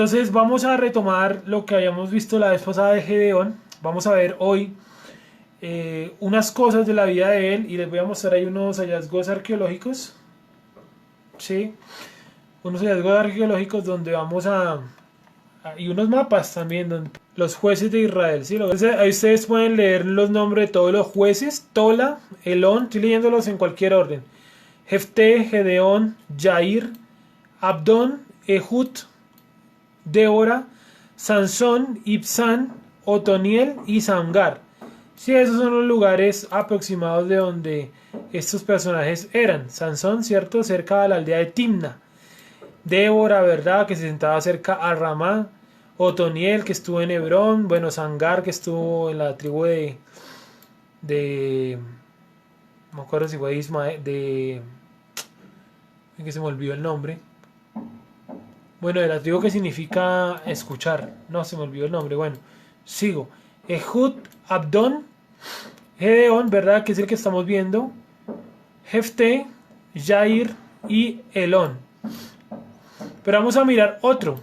Entonces vamos a retomar lo que habíamos visto la vez pasada de Gedeón. Vamos a ver hoy unas cosas de la vida de él y les voy a mostrar ahí unos hallazgos arqueológicos. ¿Sí? Unos hallazgos arqueológicos donde vamos y unos mapas también, donde los jueces de Israel. ¿Sí? Entonces, ahí ustedes pueden leer los nombres de todos los jueces: Tola, Elón, estoy leyéndolos en cualquier orden: Jefté, Gedeón, Jair, Abdón, Ehud, Débora, Sansón, Ibsán, Otoniel y Samgar. Sí, esos son los lugares aproximados de donde estos personajes eran. Sansón, ¿cierto? Cerca de la aldea de Timna. Débora, ¿verdad? Que se sentaba cerca a Ramá. Otoniel, que estuvo en Hebrón. Bueno, Samgar, que estuvo en la tribu no me acuerdo si fue Ismael, que se me olvidó el nombre. Bueno, de la tribu que significa escuchar. No, se me olvidó el nombre. Bueno, sigo. Ehud, Abdón, Gedeón, ¿verdad? Que es el que estamos viendo. Jefté, Jair y Elón. Pero vamos a mirar otro.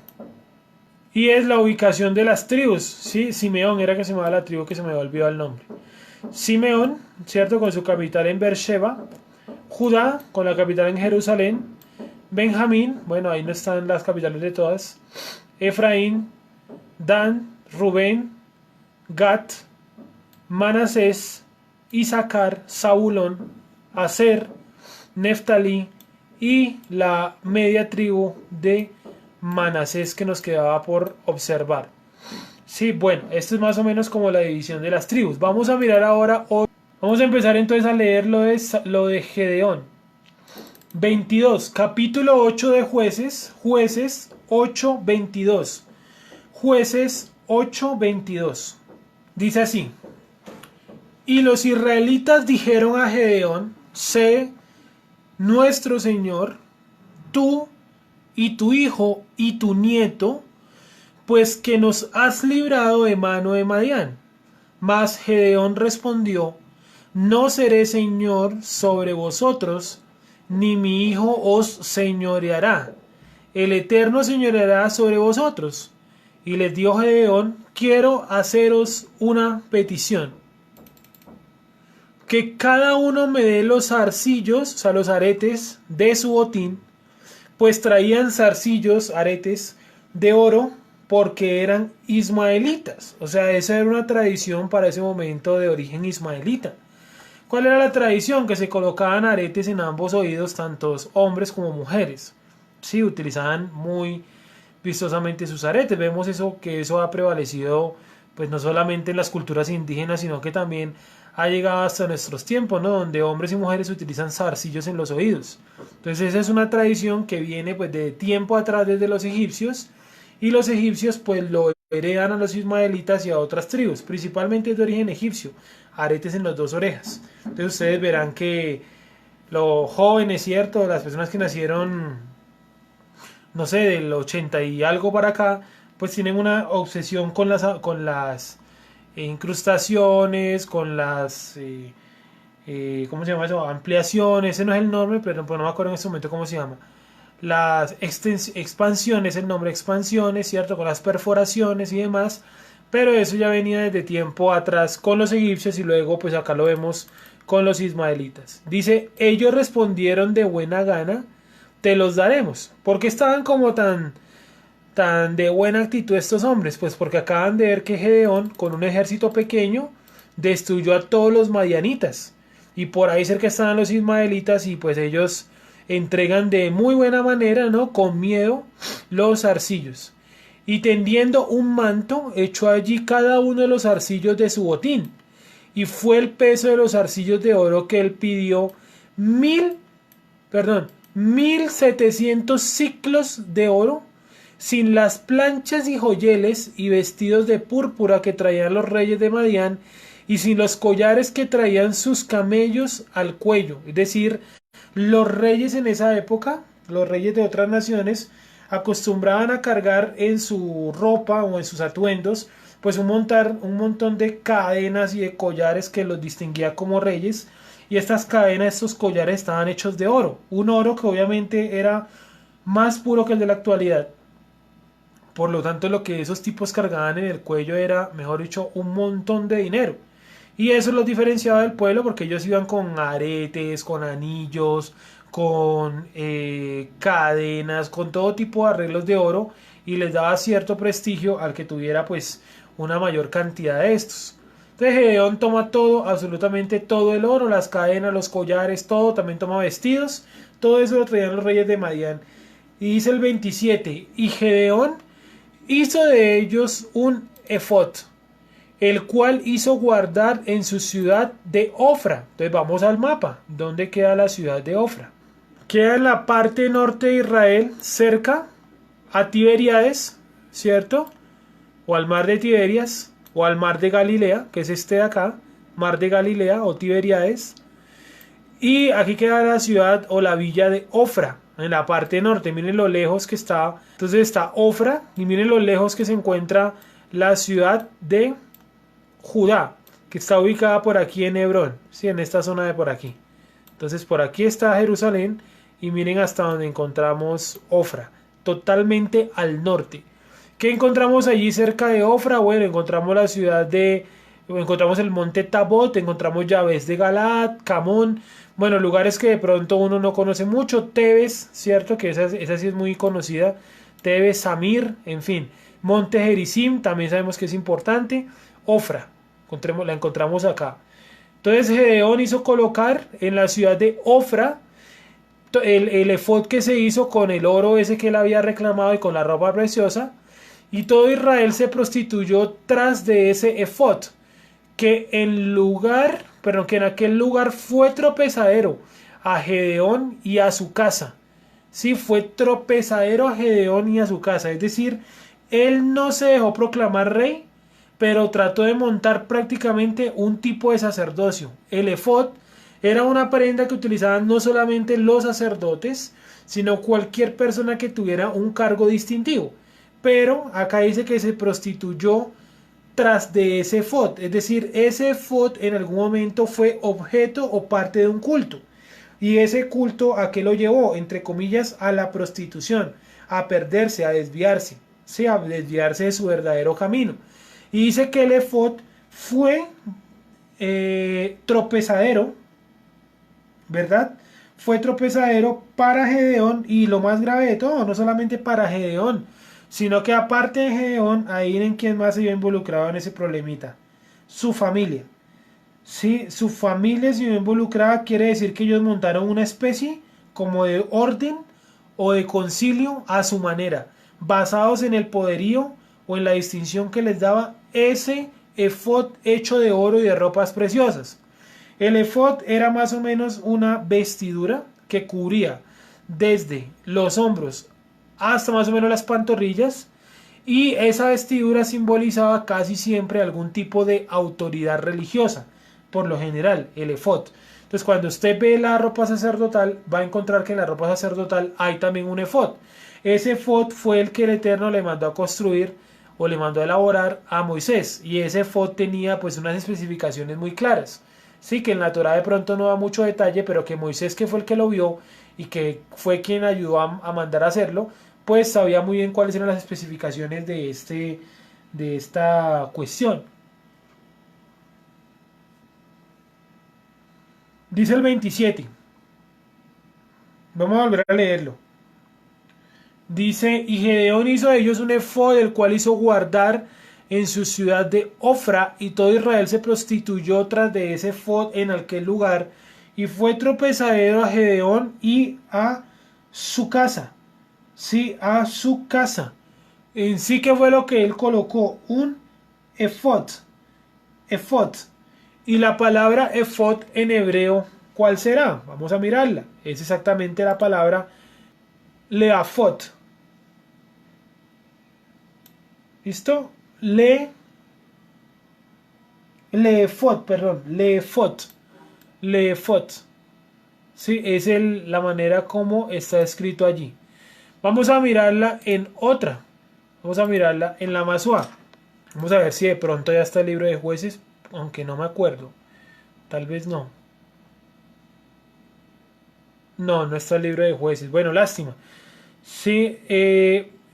Y es la ubicación de las tribus. ¿Sí? Simeón era que se llamaba la tribu, que se me había olvidado el nombre. Simeón, ¿cierto? Con su capital en Beersheba. Judá, con la capital en Jerusalén. Benjamín, bueno, ahí no están las capitales de todas. Efraín, Dan, Rubén, Gad, Manasés, Isaacar, Zabulón, Aser, Neftalí y la media tribu de Manasés que nos quedaba por observar. Sí, bueno, esto es más o menos como la división de las tribus. Vamos a mirar ahora, vamos a empezar entonces a leer lo de Gedeón. 22, capítulo 8 de Jueces, Jueces 8:22. Jueces 8:22. Dice así: y los israelitas dijeron a Gedeón: sé nuestro Señor, tú y tu hijo y tu nieto, pues que nos has librado de mano de Madián. Mas Gedeón respondió: no seré señor sobre vosotros, ni mi hijo os señoreará. El Eterno señoreará sobre vosotros. Y les dijo Gedeón: quiero haceros una petición. Que cada uno me dé los zarcillos, o sea, los aretes de su botín, pues traían zarcillos, aretes de oro, porque eran ismaelitas. O sea, esa era una tradición para ese momento de origen ismaelita. ¿Cuál era la tradición? Que se colocaban aretes en ambos oídos, tanto hombres como mujeres. Sí, utilizaban muy vistosamente sus aretes. Vemos que eso ha prevalecido, pues no solamente en las culturas indígenas, sino que también ha llegado hasta nuestros tiempos, ¿no? Donde hombres y mujeres utilizan zarcillos en los oídos. Entonces esa es una tradición que viene pues de tiempo atrás desde los egipcios, y los egipcios pues lo heredan a los ismaelitas y a otras tribus, principalmente de origen egipcio, aretes en las dos orejas. Entonces ustedes verán que los jóvenes, ¿cierto? Las personas que nacieron, no sé, del 80 y algo para acá, pues tienen una obsesión con las incrustaciones, con las ¿cómo se llama eso? Ampliaciones. Ese no es el nombre, pero no me acuerdo en este momento cómo se llama. Las expansiones, el nombre expansiones, ¿cierto? Con las perforaciones y demás. Pero eso ya venía desde tiempo atrás con los egipcios, y luego pues acá lo vemos con los ismaelitas. Dice: ellos respondieron de buena gana, te los daremos. ¿Por qué estaban como tan de buena actitud estos hombres? Pues porque acaban de ver que Gedeón, con un ejército pequeño, destruyó a todos los madianitas. Y por ahí cerca estaban los ismaelitas, y pues ellos entregan de muy buena manera, ¿no? Con miedo, los zarcillos. Y tendiendo un manto, echó allí cada uno de los zarcillos de su botín. Y fue el peso de los zarcillos de oro que él pidió 1,700 siclos de oro, sin las planchas y joyeles y vestidos de púrpura que traían los reyes de Madián, y sin los collares que traían sus camellos al cuello. Es decir, los reyes en esa época, los reyes de otras naciones, acostumbraban a cargar en su ropa o en sus atuendos pues un montón de cadenas y de collares que los distinguía como reyes, y estas cadenas, estos collares estaban hechos de oro, un oro que obviamente era más puro que el de la actualidad. Por lo tanto, lo que esos tipos cargaban en el cuello era, mejor dicho, un montón de dinero. Y eso los diferenciaba del pueblo porque ellos iban con aretes, con anillos, con cadenas, con todo tipo de arreglos de oro y les daba cierto prestigio al que tuviera pues una mayor cantidad de estos. Entonces Gedeón toma todo, absolutamente todo el oro, las cadenas, los collares, todo, también toma vestidos, todo eso lo traían los reyes de Madián. Y dice el 27, y Gedeón hizo de ellos un efod, el cual hizo guardar en su ciudad de Ofra. Entonces vamos al mapa. ¿Dónde queda la ciudad de Ofra? Queda en la parte norte de Israel, cerca a Tiberíades, ¿cierto? O al mar de Tiberias, o al mar de Galilea, que es este de acá, mar de Galilea o Tiberíades. Y aquí queda la ciudad o la villa de Ofra, en la parte norte. Miren lo lejos que está. Entonces está Ofra y miren lo lejos que se encuentra la ciudad de Judá, que está ubicada por aquí en Hebrón, ¿sí? En esta zona de por aquí. Entonces por aquí está Jerusalén y miren hasta donde encontramos Ofra, totalmente al norte. ¿Qué encontramos allí cerca de Ofra? Bueno, encontramos la ciudad de... Encontramos el monte Tabot, encontramos Yabes de Galaad, Camón, bueno, lugares que de pronto uno no conoce mucho, Tebes, ¿cierto? Que esa sí es muy conocida, Tebes, Samir, en fin. Monte Gerizim, también sabemos que es importante. Ofra, la encontramos acá. Entonces Gedeón hizo colocar en la ciudad de Ofra el efod que se hizo con el oro ese que él había reclamado y con la ropa preciosa. Y todo Israel se prostituyó tras de ese efod, que que en aquel lugar fue tropezadero a Gedeón y a su casa. Sí, fue tropezadero a Gedeón y a su casa. Es decir, él no se dejó proclamar rey, pero trató de montar prácticamente un tipo de sacerdocio. El efod era una prenda que utilizaban no solamente los sacerdotes, sino cualquier persona que tuviera un cargo distintivo. Pero acá dice que se prostituyó tras de ese efod, es decir, ese efod en algún momento fue objeto o parte de un culto. Y ese culto a qué lo llevó, entre comillas, a la prostitución, a perderse, a desviarse, ¿sí? A desviarse de su verdadero camino. Y dice que el efod fue tropezadero, ¿verdad? Fue tropezadero para Gedeón y lo más grave de todo, no solamente para Gedeón, sino que aparte de Gedeón, ahí en quién más se vio involucrado en ese problemita. Su familia. Sí, su familia se vio involucrada, quiere decir que ellos montaron una especie como de orden o de concilio a su manera, basados en el poderío o en la distinción que les daba ese efod hecho de oro y de ropas preciosas. El efod era más o menos una vestidura que cubría desde los hombros hasta más o menos las pantorrillas, y esa vestidura simbolizaba casi siempre algún tipo de autoridad religiosa, por lo general el efod. Entonces cuando usted ve la ropa sacerdotal va a encontrar que en la ropa sacerdotal hay también un efod. Ese efod fue el que el Eterno le mandó a construir o le mandó a elaborar a Moisés, y ese efod tenía pues unas especificaciones muy claras. Sí, que en la Torá de pronto no da mucho detalle, pero que Moisés, que fue el que lo vio y que fue quien ayudó a mandar a hacerlo, pues sabía muy bien cuáles eran las especificaciones de esta cuestión. Dice el 27. Vamos a volver a leerlo. Dice, y Gedeón hizo de ellos un efod, el cual hizo guardar en su ciudad de Ofra, y todo Israel se prostituyó tras de ese efod en aquel lugar, y fue tropezadero a Gedeón y a su casa. Sí, a su casa. En sí, que fue lo que él colocó, un efod. Efod. Y la palabra efod en hebreo, ¿cuál será? Vamos a mirarla. Es exactamente la palabra leafot. ¿Listo? Leefot, perdón. Leefot. Leefot. Sí, es la manera como está escrito allí. Vamos a mirarla en otra. Vamos a mirarla en la Masúa. Vamos a ver si de pronto ya está el libro de jueces, aunque no me acuerdo. Tal vez no. No, no está el libro de jueces. Bueno, lástima. Sí,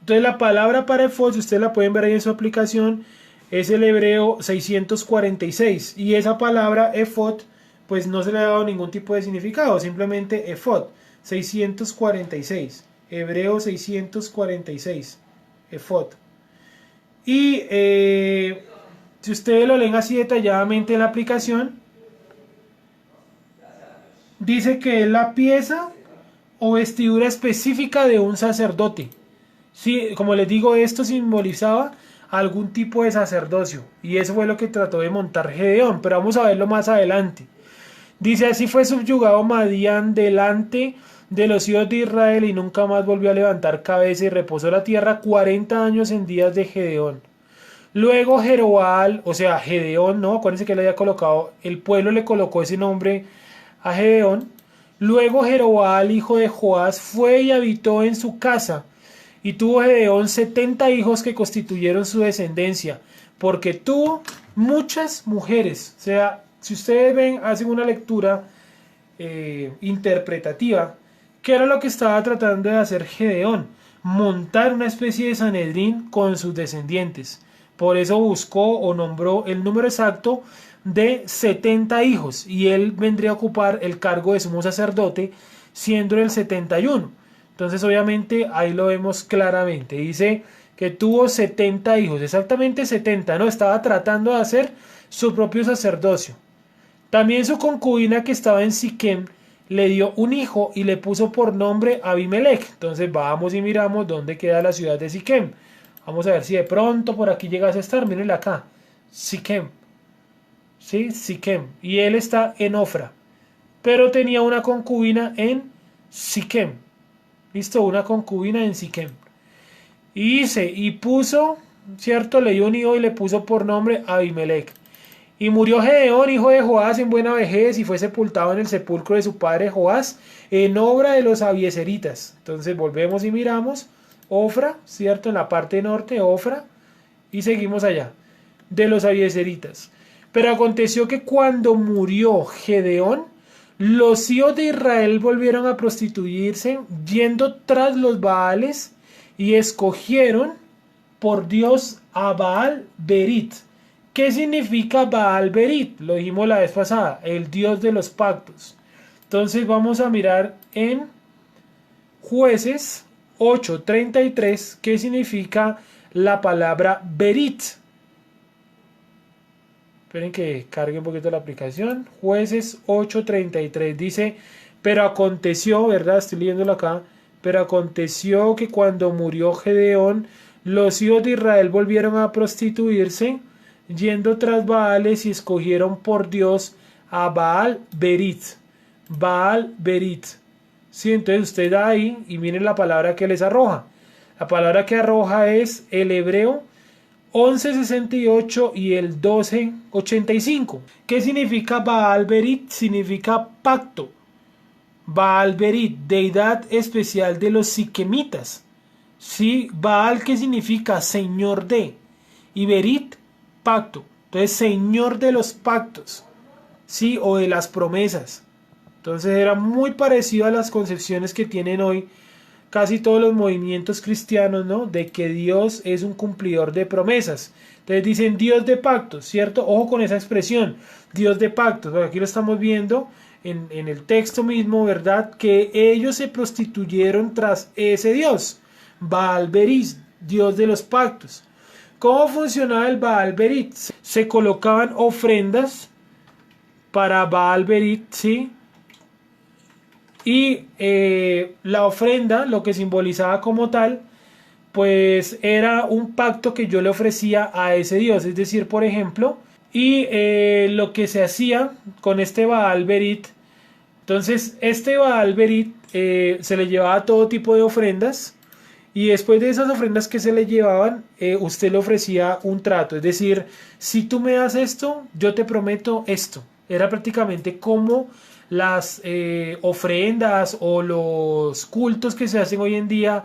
Entonces la palabra para efod, si ustedes la pueden ver ahí en su aplicación, es el hebreo 646. Y esa palabra efod, pues no se le ha dado ningún tipo de significado, simplemente efod, 646. Hebreo 646. Efod. Y si ustedes lo leen así detalladamente en la aplicación, dice que es la pieza o vestidura específica de un sacerdote. Sí, como les digo, esto simbolizaba algún tipo de sacerdocio. Y eso fue lo que trató de montar Gedeón. Pero vamos a verlo más adelante. Dice, así fue subyugado Madián delante de los hijos de Israel y nunca más volvió a levantar cabeza y reposó la tierra 40 años en días de Gedeón. Luego Jeroboam, o sea, Gedeón, ¿no? Acuérdense que le había colocado, el pueblo le colocó ese nombre a Gedeón. Luego Jeroboam, hijo de Joás, fue y habitó en su casa. Y tuvo Gedeón 70 hijos que constituyeron su descendencia, porque tuvo muchas mujeres. O sea, si ustedes ven, hacen una lectura interpretativa, ¿qué era lo que estaba tratando de hacer Gedeón? Montar una especie de Sanedrín con sus descendientes. Por eso buscó o nombró el número exacto de 70 hijos, y él vendría a ocupar el cargo de sumo sacerdote, siendo el 71. Entonces obviamente ahí lo vemos claramente. Dice que tuvo 70 hijos, exactamente 70, ¿no? Estaba tratando de hacer su propio sacerdocio. También su concubina que estaba en Siquem le dio un hijo y le puso por nombre Abimelech. Entonces vamos y miramos dónde queda la ciudad de Siquem. Vamos a ver si de pronto por aquí llegas a estar. Mírenla acá. Siquem. ¿Sí? Siquem. Y él está en Ofra. Pero tenía una concubina en Siquem. ¿Listo? Una concubina en Siquem. Y dice, y puso, ¿cierto? Le dio un hijo y le puso por nombre Abimelech. Y murió Gedeón, hijo de Joás, en buena vejez, y fue sepultado en el sepulcro de su padre Joás, en obra de los abiezeritas. Entonces volvemos y miramos, Ofra, ¿cierto? En la parte norte, Ofra, y seguimos allá, de los abiezeritas. Pero aconteció que cuando murió Gedeón, los hijos de Israel volvieron a prostituirse, yendo tras los Baales, y escogieron por Dios a Baal Berit. ¿Qué significa Baal Berit? Lo dijimos la vez pasada, el Dios de los pactos. Entonces vamos a mirar en Jueces 8:33, ¿qué significa la palabra Berit? Esperen que cargue un poquito la aplicación. Jueces 8:33 dice, pero aconteció, ¿verdad? Estoy leyéndolo acá. Pero aconteció que cuando murió Gedeón, los hijos de Israel volvieron a prostituirse, yendo tras Baales, y escogieron por Dios a Baal Berit. Baal Berit. Sí, entonces usted da ahí y miren la palabra que les arroja. La palabra que arroja es el hebreo 1168 y el 1285. ¿Qué significa Baal Berit? Significa pacto. Baal Berit, deidad especial de los siquemitas. Sí, Baal, ¿qué significa? Señor de. Y Berit, pacto. Entonces, señor de los pactos. Sí, o de las promesas. Entonces era muy parecido a las concepciones que tienen hoy casi todos los movimientos cristianos, ¿no? De que Dios es un cumplidor de promesas. Entonces dicen Dios de pactos, ¿cierto? Ojo con esa expresión, Dios de pactos. Porque aquí lo estamos viendo en el texto mismo, ¿verdad? Que ellos se prostituyeron tras ese Dios, Baal Berit, Dios de los pactos. ¿Cómo funcionaba el Baal Berit? Se colocaban ofrendas para Baal Berit, ¿sí? Y la ofrenda, lo que simbolizaba como tal, pues era un pacto que yo le ofrecía a ese Dios. Es decir, por ejemplo, y lo que se hacía con este Baal Berit, entonces este Baal Berit se le llevaba todo tipo de ofrendas, y después de esas ofrendas que se le llevaban, usted le ofrecía un trato. Es decir, si tú me das esto, yo te prometo esto. Era prácticamente como las ofrendas o los cultos que se hacen hoy en día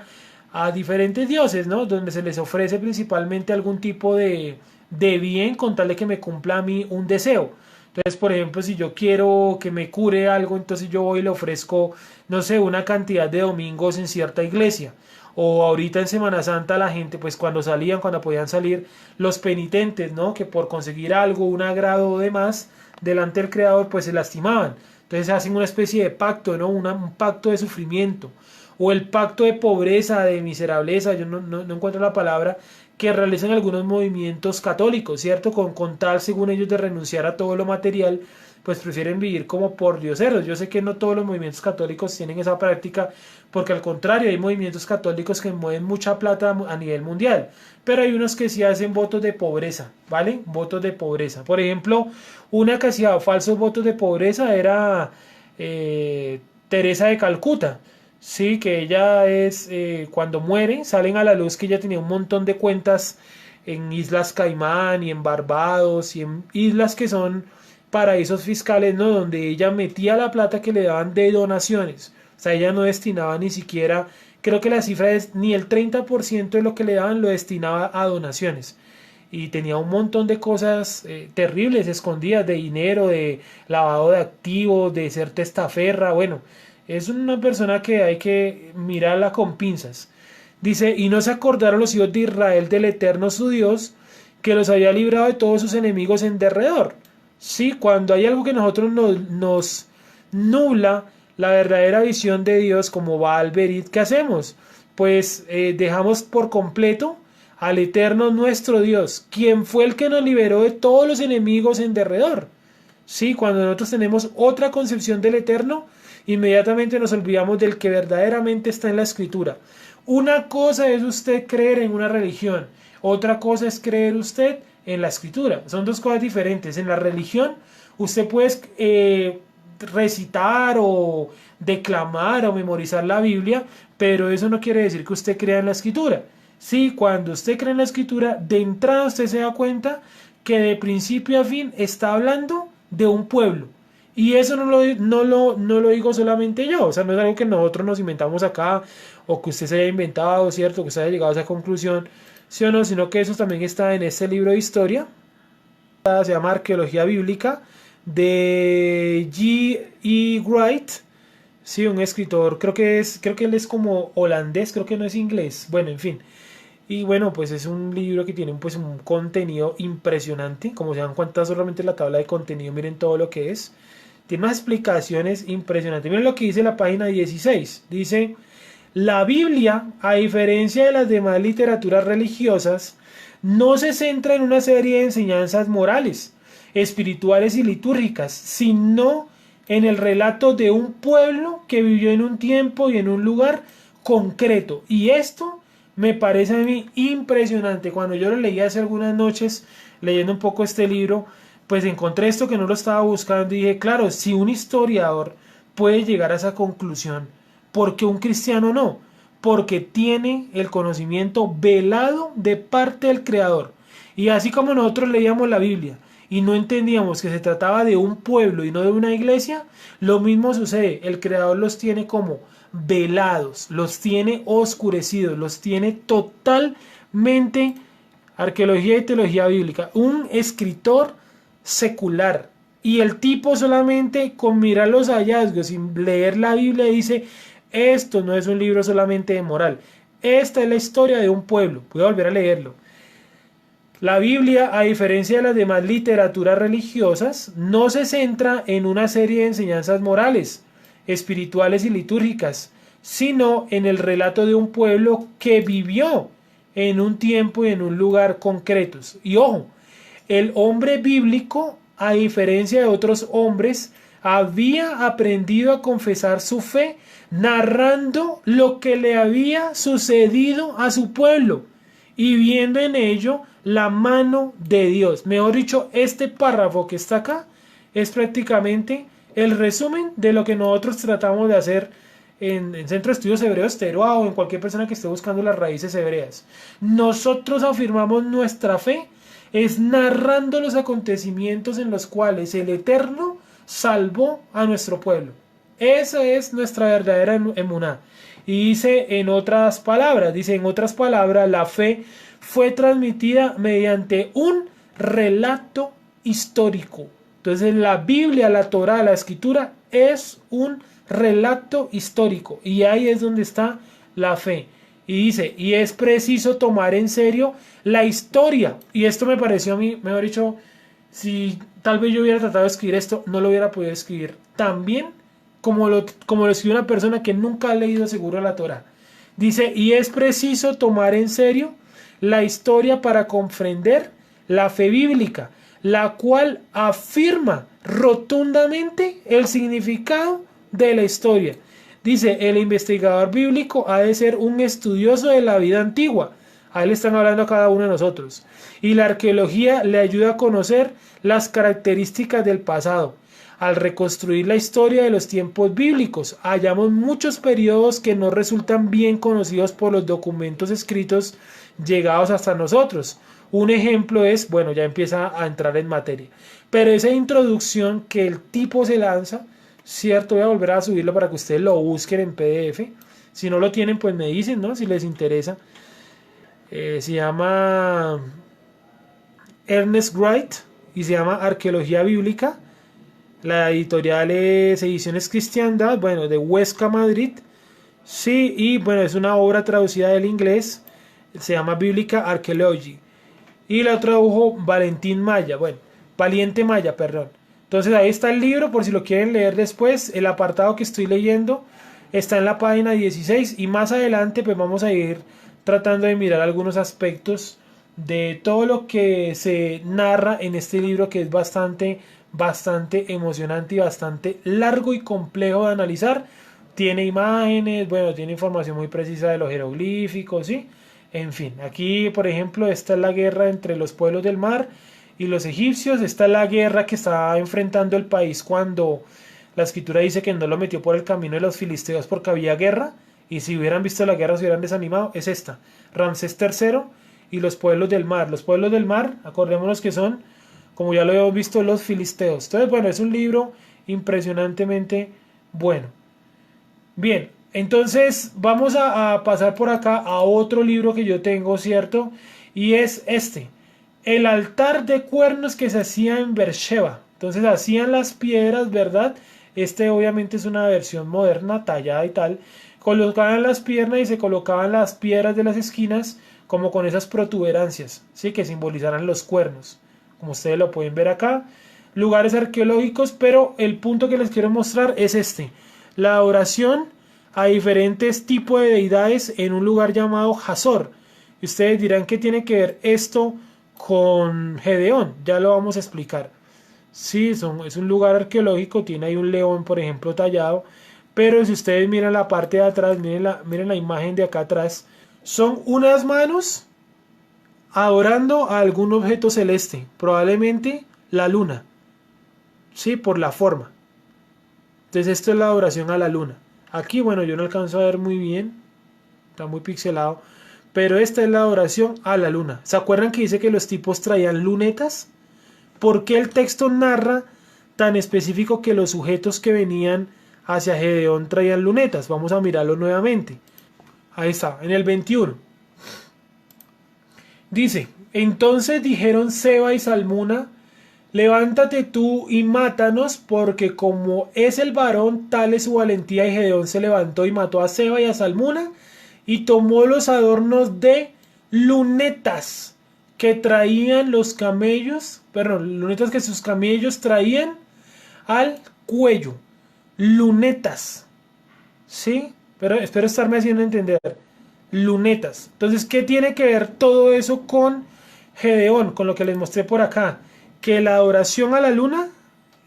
a diferentes dioses, ¿no? Donde se les ofrece principalmente algún tipo de bien con tal de que me cumpla a mí un deseo. Entonces, por ejemplo, si yo quiero que me cure algo, entonces yo voy y le ofrezco, no sé, una cantidad de domingos en cierta iglesia. O ahorita en Semana Santa la gente, pues cuando salían, cuando podían salir, los penitentes, ¿no? Que por conseguir algo, un agrado o demás, delante del Creador, pues se lastimaban. Entonces hacen una especie de pacto, ¿no? Un pacto de sufrimiento. O el pacto de pobreza, de miserableza, yo no encuentro la palabra, que realizan algunos movimientos católicos, ¿cierto? Con tal, según ellos, de renunciar a todo lo material, pues prefieren vivir como por dioseros. Yo sé que no todos los movimientos católicos tienen esa práctica, porque al contrario, hay movimientos católicos que mueven mucha plata a nivel mundial, pero hay unos que sí hacen votos de pobreza, ¿vale? Votos de pobreza. Por ejemplo, una que hacía falsos votos de pobreza era Teresa de Calcuta. Sí, que ella es, cuando muere, salen a la luz que ella tenía un montón de cuentas en Islas Caimán y en Barbados y en islas que son paraísos fiscales, ¿no? Donde ella metía la plata que le daban de donaciones. O sea, ella no destinaba ni siquiera, creo que la cifra es ni el 30% de lo que le daban lo destinaba a donaciones. Y tenía un montón de cosas terribles escondidas, de dinero, de lavado de activos, de ser testaferra, bueno, es una persona que hay que mirarla con pinzas. Dice, y no se acordaron los hijos de Israel del Eterno su Dios, que los había librado de todos sus enemigos en derredor. Sí, cuando hay algo que nosotros nos nubla la verdadera visión de Dios, como Baal Berit, ¿qué hacemos? Pues dejamos por completo al Eterno nuestro Dios, quien fue el que nos liberó de todos los enemigos en derredor. Sí, cuando nosotros tenemos otra concepción del Eterno, inmediatamente nos olvidamos del que verdaderamente está en la Escritura. Una cosa es usted creer en una religión, otra cosa es creer usted en la Escritura. Son dos cosas diferentes. En la religión usted puede recitar o declamar o memorizar la Biblia, pero eso no quiere decir que usted crea en la Escritura. Sí, cuando usted cree en la Escritura, de entrada usted se da cuenta que de principio a fin está hablando de un pueblo. Y eso no lo digo solamente yo, o sea, no es algo que nosotros nos inventamos acá, o que usted se haya inventado, ¿cierto? Que usted haya llegado a esa conclusión, sí o no, sino que eso también está en este libro de historia, se llama Arqueología Bíblica, de G. E. Wright, sí, un escritor, creo que él es como holandés, creo que no es inglés, bueno, en fin. Y bueno, pues es un libro que tiene pues un contenido impresionante, como se dan cuenta solamente la tabla de contenido, miren todo lo que es. Tiene unas explicaciones impresionantes. Miren lo que dice la página 16. Dice, la Biblia, a diferencia de las demás literaturas religiosas, no se centra en una serie de enseñanzas morales, espirituales y litúrgicas, sino en el relato de un pueblo que vivió en un tiempo y en un lugar concreto. Y esto me parece a mí impresionante. Cuando yo lo leí hace algunas noches, leyendo un poco este libro, pues encontré esto que no lo estaba buscando y dije, claro, si un historiador puede llegar a esa conclusión, ¿por qué un cristiano no? Porque tiene el conocimiento velado de parte del Creador. Y así como nosotros leíamos la Biblia y no entendíamos que se trataba de un pueblo y no de una iglesia, lo mismo sucede. El Creador los tiene como velados, los tiene oscurecidos, los tiene totalmente. Arqueología y teología bíblica. Un escritor secular. Y el tipo solamente con mirar los hallazgos, sin leer la Biblia, dice, esto no es un libro solamente de moral. Esta es la historia de un pueblo. Voy a volver a leerlo. La Biblia, a diferencia de las demás literaturas religiosas, no se centra en una serie de enseñanzas morales, espirituales y litúrgicas, sino en el relato de un pueblo que vivió en un tiempo y en un lugar concretos. Y ojo, el hombre bíblico, a diferencia de otros hombres, había aprendido a confesar su fe narrando lo que le había sucedido a su pueblo y viendo en ello la mano de Dios. Mejor dicho, este párrafo que está acá es prácticamente el resumen de lo que nosotros tratamos de hacer en Centro de Estudios Hebreos Teruá o en cualquier persona que esté buscando las raíces hebreas. Nosotros afirmamos nuestra fe es narrando los acontecimientos en los cuales el Eterno salvó a nuestro pueblo. Esa es nuestra verdadera emuná. Y dice en otras palabras, la fe fue transmitida mediante un relato histórico. Entonces la Biblia, la Torá, la Escritura es un relato histórico. Y ahí es donde está la fe. Y dice, y es preciso tomar en serio la historia. Y esto me pareció a mí, mejor dicho, si tal vez yo hubiera tratado de escribir esto, no lo hubiera podido escribir tan bien como lo escribió una persona que nunca ha leído seguro la Torá. Dice, y es preciso tomar en serio la historia para comprender la fe bíblica, la cual afirma rotundamente el significado de la historia. Dice, el investigador bíblico ha de ser un estudioso de la vida antigua. A él están hablando a cada uno de nosotros. Y la arqueología le ayuda a conocer las características del pasado. Al reconstruir la historia de los tiempos bíblicos, hallamos muchos periodos que no resultan bien conocidos por los documentos escritos llegados hasta nosotros. Un ejemplo es, bueno, ya empieza a entrar en materia, pero esa introducción que el tipo se lanza, cierto, voy a volver a subirlo para que ustedes lo busquen en PDF. Si no lo tienen, pues me dicen, ¿no? Si les interesa. Se llama Ernest Wright y se llama Arqueología Bíblica. La editorial es Ediciones Cristiandad, bueno, de Huesca, Madrid. Sí, y bueno, es una obra traducida del inglés. Se llama Biblical Archaeology. Y la tradujo Valentín Maya, bueno, Valiente Maya, perdón. Entonces ahí está el libro, por si lo quieren leer después. El apartado que estoy leyendo está en la página 16 y más adelante pues vamos a ir tratando de mirar algunos aspectos de todo lo que se narra en este libro, que es bastante emocionante y bastante largo y complejo de analizar. Tiene imágenes, bueno, tiene información muy precisa de los jeroglíficos, ¿sí? En fin, aquí por ejemplo esta es la guerra entre los pueblos del mar y los egipcios. Esta es la guerra que está enfrentando el país cuando la escritura dice que no lo metió por el camino de los filisteos porque había guerra, y si hubieran visto la guerra se hubieran desanimado. Es esta, Ramsés III y los pueblos del mar. Los pueblos del mar, acordémonos que son, como ya lo hemos visto, los filisteos. Entonces, bueno, es un libro impresionantemente bueno. Bien, entonces vamos a pasar por acá a otro libro que yo tengo, ¿cierto? Y es este, el altar de cuernos que se hacía en Beersheba. Entonces hacían las piedras, ¿verdad? Este obviamente es una versión moderna, tallada y tal. Colocaban las piernas y se colocaban las piedras de las esquinas como con esas protuberancias, ¿sí? Que simbolizaran los cuernos, como ustedes lo pueden ver acá. Lugares arqueológicos, pero el punto que les quiero mostrar es este. La adoración a diferentes tipos de deidades en un lugar llamado Hazor. Y ustedes dirán que tiene que ver esto con Gedeón. Ya lo vamos a explicar. Sí, es un lugar arqueológico, tiene ahí un león, por ejemplo, tallado. Pero si ustedes miran la parte de atrás, miren la imagen de acá atrás, son unas manos adorando a algún objeto celeste, probablemente la luna. Sí, por la forma. Entonces esto es la adoración a la luna. Aquí, bueno, yo no alcanzo a ver muy bien, está muy pixelado, pero esta es la adoración a la luna. ¿Se acuerdan que dice que los tipos traían lunetas? ¿Por qué el texto narra tan específico que los sujetos que venían hacia Gedeón traían lunetas? Vamos a mirarlo nuevamente. Ahí está, en el 21. Dice, entonces dijeron Seba y Salmuna, levántate tú y mátanos, porque como es el varón, tal es su valentía. Y Gedeón se levantó y mató a Seba y a Salmuna, y tomó los adornos de lunetas que traían los camellos, perdón, lunetas que sus camellos traían al cuello. Lunetas, ¿sí? Pero espero estarme haciendo entender. Lunetas. Entonces, ¿qué tiene que ver todo eso con Gedeón? Con lo que les mostré por acá. Que la adoración a la luna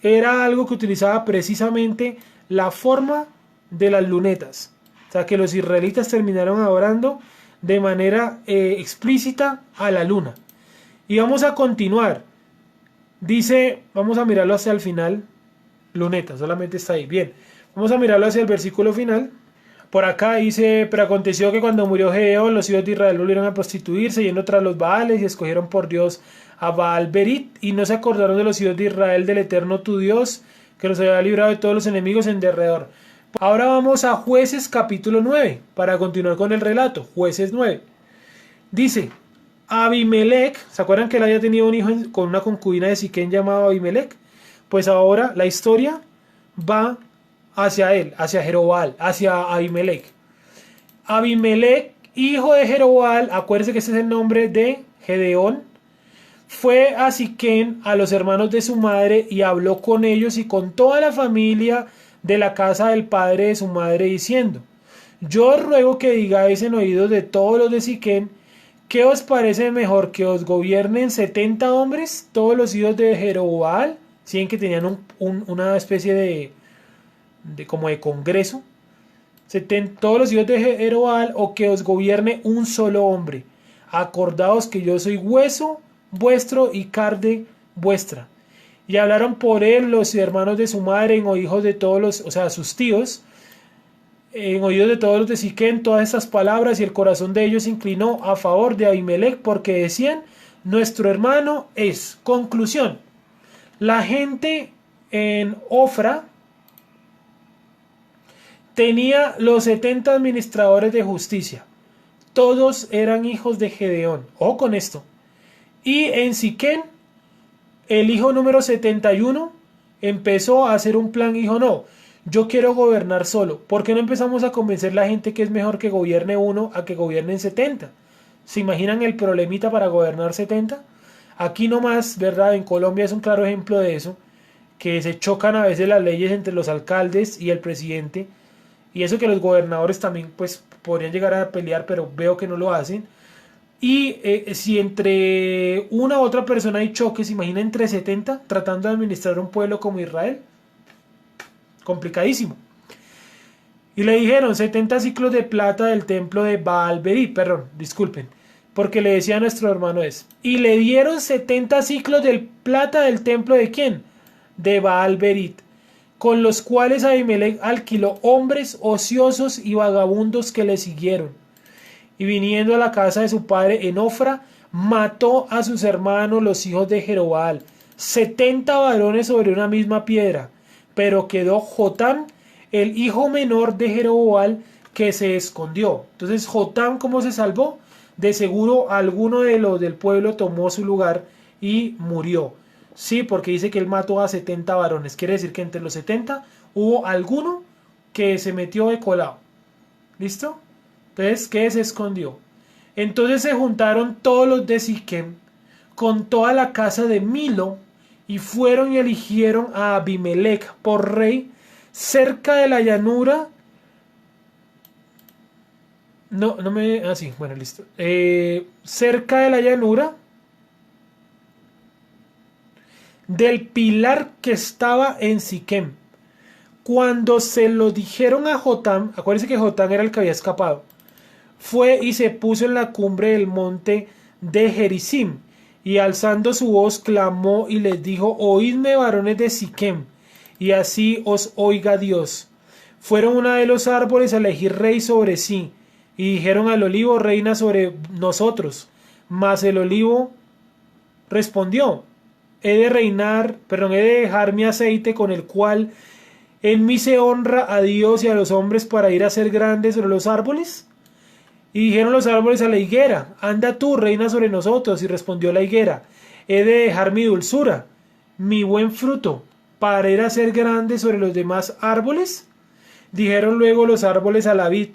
era algo que utilizaba precisamente la forma de las lunetas. O sea, que los israelitas terminaron adorando de manera explícita a la luna. Y vamos a continuar. Dice, vamos a mirarlo hacia el final. Luneta, solamente está ahí. Bien, vamos a mirarlo hacia el versículo final. Por acá dice, pero aconteció que cuando murió Gedeón, los hijos de Israel volvieron a prostituirse, yendo tras los Baales, y escogieron por Dios a Baal Berit, y no se acordaron de los hijos de Israel, del Eterno tu Dios, que los había librado de todos los enemigos en derredor. Ahora vamos a Jueces capítulo 9, para continuar con el relato. Jueces 9. Dice, Abimelech, ¿se acuerdan que él había tenido un hijo con una concubina de Siquén llamado Abimelech? Pues ahora la historia va hacia él, hacia Jerobal, hacia Abimelech. Abimelech hijo de Jerobal, acuérdense que ese es el nombre de Gedeón, fue a Siquem, a los hermanos de su madre, y habló con ellos y con toda la familia de la casa del padre de su madre, diciendo: yo os ruego que digáis en oídos de todos los de Siquem, ¿qué os parece mejor, que os gobiernen 70 hombres, todos los hijos de Jerobal, si que tenían una especie de como de congreso, todos los hijos de Jerobal, o que os gobierne un solo hombre? Acordaos que yo soy hueso vuestro y carne vuestra. Y hablaron por él los hermanos de su madre en oídos de todos los, o sea, sus tíos, en oídos de todos los de Siquem, todas estas palabras, y el corazón de ellos se inclinó a favor de Abimelech, porque decían: nuestro hermano es. Conclusión: la gente en Ofra tenía los 70 administradores de justicia. Todos eran hijos de Gedeón. Ojo con esto. Y en Siquem, el hijo número 71 empezó a hacer un plan y dijo: no, yo quiero gobernar solo. ¿Por qué no empezamos a convencer a la gente que es mejor que gobierne uno a que gobiernen 70? ¿Se imaginan el problemita para gobernar 70? Aquí nomás, ¿verdad? En Colombia es un claro ejemplo de eso, que se chocan a veces las leyes entre los alcaldes y el presidente, y eso que los gobernadores también pues podrían llegar a pelear, pero veo que no lo hacen. Y si entre una u otra persona hay choques, imagina entre 70 tratando de administrar un pueblo como Israel. Complicadísimo. Y le dijeron 70 ciclos de plata del templo de Baal-Berit, perdón, disculpen, porque le decía a nuestro hermano es. Y le dieron 70 ciclos de plata del templo de ¿quién? De Baal-Berit, con los cuales Abimelech alquiló hombres ociosos y vagabundos que le siguieron. Y viniendo a la casa de su padre en Ofra, mató a sus hermanos los hijos de Jerobal, 70 varones sobre una misma piedra. Pero quedó Jotam, el hijo menor de Jerobal, que se escondió. Entonces, Jotam, ¿cómo se salvó? De seguro alguno de los del pueblo tomó su lugar y murió. Sí, porque dice que él mató a 70 varones. Quiere decir que entre los 70 hubo alguno que se metió de colado. ¿Listo? Entonces, ¿qué se escondió? Entonces se juntaron todos los de Siquem con toda la casa de Milo, y fueron y eligieron a Abimelech por rey cerca de la llanura. Bueno, listo. Cerca de la llanura del pilar que estaba en Siquem. Cuando se lo dijeron a Jotam, acuérdense que Jotam era el que había escapado, fue y se puso en la cumbre del monte de Gerizim, y alzando su voz clamó y les dijo: oídme, varones de Siquem, y así os oiga Dios. Fueron una de los árboles a elegir rey sobre sí, y dijeron al olivo: reina sobre nosotros. Mas el olivo respondió: he de dejar mi aceite, con el cual en mí se honra a Dios y a los hombres, para ir a ser grande sobre los árboles. Y dijeron los árboles a la higuera: anda tú, reina sobre nosotros. Y respondió la higuera: he de dejar mi dulzura, mi buen fruto, para ir a ser grande sobre los demás árboles. Dijeron luego los árboles a la vid: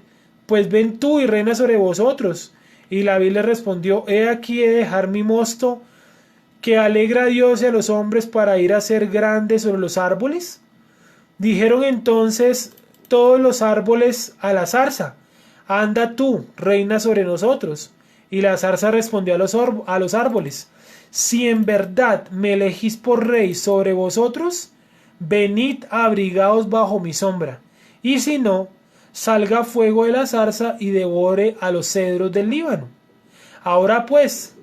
pues ven tú y reina sobre vosotros. Y la vid le respondió: he aquí, he de dejar mi mosto, que alegra a Dios y a los hombres, para ir a ser grande sobre los árboles. Dijeron entonces todos los árboles a la zarza: anda tú, reina sobre nosotros. Y la zarza respondió a los árboles: si en verdad me elegís por rey sobre vosotros, venid, abrigaos bajo mi sombra. Y si no, salga fuego de la zarza y devore a los cedros del Líbano. Ahora pues,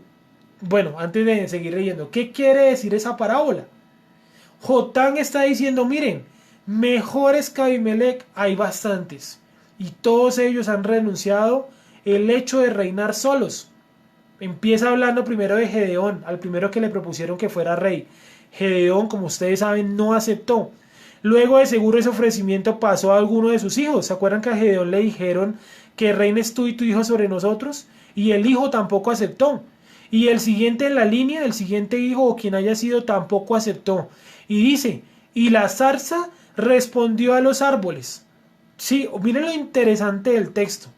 bueno, antes de seguir leyendo, ¿qué quiere decir esa parábola? Jotam está diciendo: miren, mejores que Abimelech hay bastantes, y todos ellos han renunciado el hecho de reinar solos. Empieza hablando primero de Gedeón, al primero que le propusieron que fuera rey. Gedeón, como ustedes saben, no aceptó. Luego de seguro ese ofrecimiento pasó a alguno de sus hijos. ¿Se acuerdan que a Gedeón le dijeron que reines tú y tu hijo sobre nosotros? Y el hijo tampoco aceptó. Y el siguiente en la línea, el siguiente hijo o quien haya sido, tampoco aceptó. Y dice: y la zarza respondió a los árboles. Sí, miren lo interesante del texto.